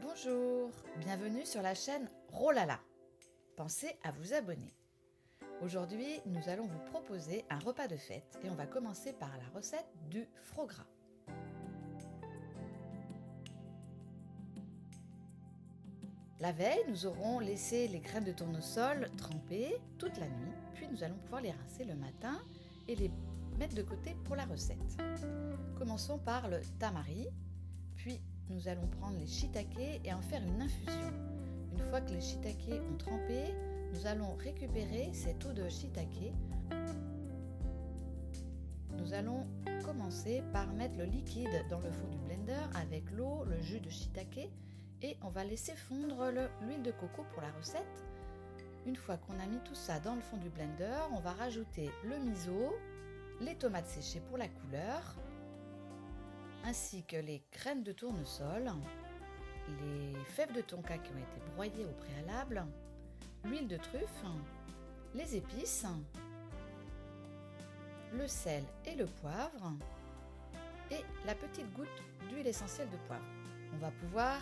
Bonjour, bienvenue sur la chaîne Rolala. Pensez à vous abonner. Aujourd'hui, nous allons vous proposer un repas de fête et on va commencer par la recette du foie gras. La veille, nous aurons laissé les graines de tournesol tremper toute la nuit, puis nous allons pouvoir les rincer le matin et les mettre de côté pour la recette. Commençons par le tamari, puis nous allons prendre les shiitake et en faire une infusion. Une fois que les shiitake ont trempé, nous allons récupérer cette eau de shiitake. Nous allons commencer par mettre le liquide dans le fond du blender avec l'eau, le jus de shiitake et on va laisser fondre l'huile de coco pour la recette. Une fois qu'on a mis tout ça dans le fond du blender, on va rajouter le miso, les tomates séchées pour la couleur, ainsi que les graines de tournesol, les fèves de tonka qui ont été broyées au préalable, l'huile de truffe, les épices, le sel et le poivre et la petite goutte d'huile essentielle de poivre. On va pouvoir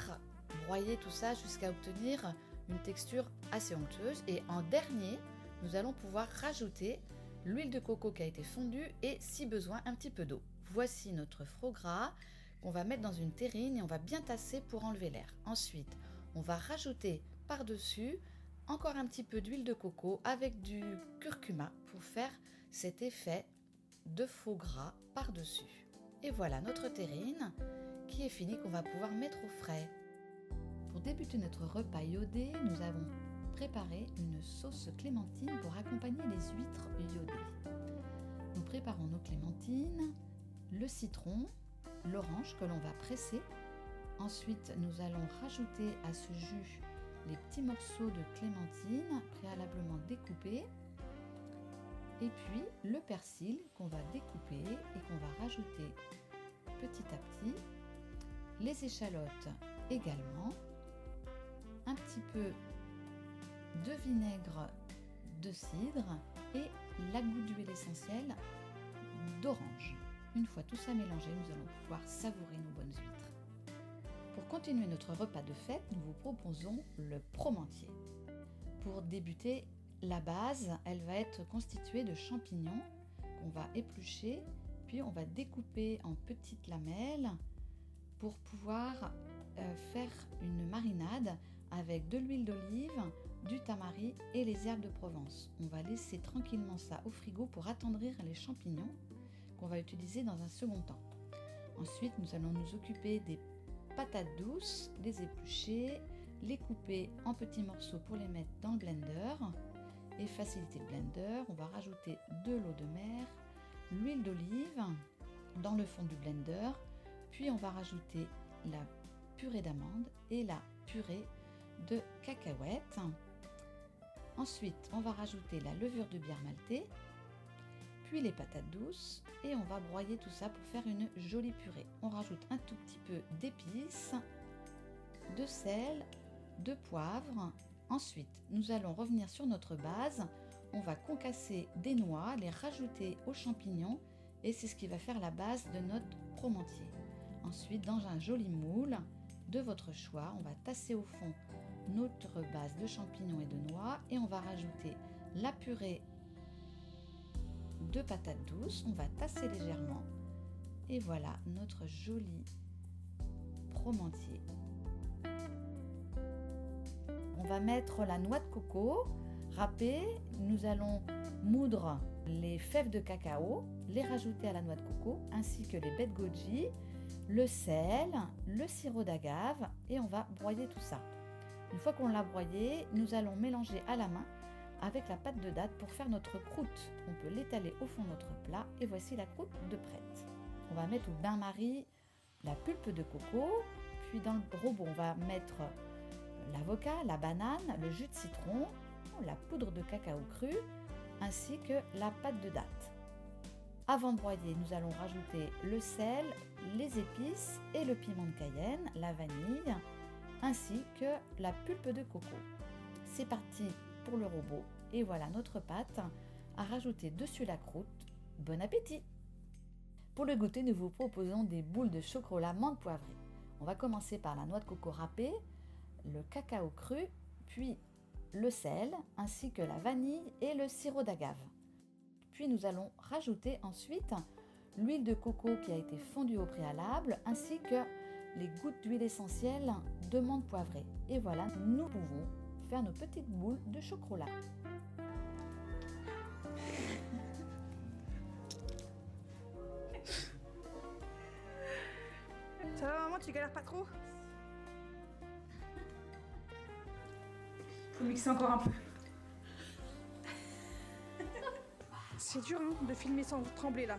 broyer tout ça jusqu'à obtenir une texture assez onctueuse et en dernier, nous allons pouvoir rajouter l'huile de coco qui a été fondue et si besoin un petit peu d'eau. Voici notre foie gras qu'on va mettre dans une terrine et on va bien tasser pour enlever l'air. Ensuite, on va rajouter par-dessus encore un petit peu d'huile de coco avec du curcuma pour faire cet effet de foie gras par-dessus. Et voilà notre terrine qui est finie qu'on va pouvoir mettre au frais. Pour débuter notre repas iodé, nous avons préparé une sauce clémentine pour accompagner les huîtres iodées. Nous préparons nos clémentines, le citron, l'orange que l'on va presser. Ensuite, nous allons rajouter à ce jus les petits morceaux de clémentine préalablement découpés. Et puis le persil qu'on va découper et qu'on va rajouter petit à petit. Les échalotes également. Un petit peu de vinaigre de cidre et la goutte d'huile essentielle d'orange. Une fois tout ça mélangé, nous allons pouvoir savourer nos bonnes huîtres. Pour continuer notre repas de fête, nous vous proposons le promentier. Pour débuter, la base, elle va être constituée de champignons qu'on va éplucher, puis on va découper en petites lamelles pour pouvoir faire une marinade avec de l'huile d'olive, du tamari et les herbes de Provence. On va laisser tranquillement ça au frigo pour attendrir les champignons qu'on va utiliser dans un second temps. Ensuite, nous allons nous occuper des patates douces, les éplucher, les couper en petits morceaux pour les mettre dans le blender et faciliter le blender. On va rajouter de l'eau de mer, l'huile d'olive dans le fond du blender, puis on va rajouter la purée d'amandes et la purée de cacahuètes. Ensuite, on va rajouter la levure de bière maltée, puis les patates douces et on va broyer tout ça pour faire une jolie purée. On rajoute un tout petit peu d'épices, de sel, de poivre. Ensuite, nous allons revenir sur notre base. On va concasser des noix, les rajouter aux champignons et c'est ce qui va faire la base de notre promentier. Ensuite, dans un joli moule de votre choix, on va tasser au fond notre base de champignons et de noix et on va rajouter la purée de patates douces. On va tasser légèrement et voilà notre joli promentier. On va mettre la noix de coco râpée. Nous allons moudre les fèves de cacao, les rajouter à la noix de coco ainsi que les baies de goji, le sel, le sirop d'agave et on va broyer tout ça. Une fois qu'on l'a broyé, nous allons mélanger à la main avec la pâte de date pour faire notre croûte. On peut l'étaler au fond de notre plat et voici la croûte de prête. On va mettre au bain-marie la pulpe de coco, puis dans le robot on va mettre l'avocat, la banane, le jus de citron, la poudre de cacao cru ainsi que la pâte de date. Avant de broyer, nous allons rajouter le sel, les épices et le piment de Cayenne, la vanille, ainsi que la pulpe de coco. C'est parti pour le robot et voilà notre pâte à rajouter dessus la croûte. Bon appétit! Pour le goûter, nous vous proposons des boules de chocolat menthe poivrée. On va commencer par la noix de coco râpée, le cacao cru, puis le sel, ainsi que la vanille et le sirop d'agave. Puis nous allons rajouter ensuite l'huile de coco qui a été fondue au préalable, ainsi que les gouttes d'huile essentielle de menthe poivrée. Et voilà, nous pouvons faire nos petites boules de chocolat. Ça va maman, tu galères pas trop? Faut mixer encore un peu. C'est dur hein, de filmer sans trembler là.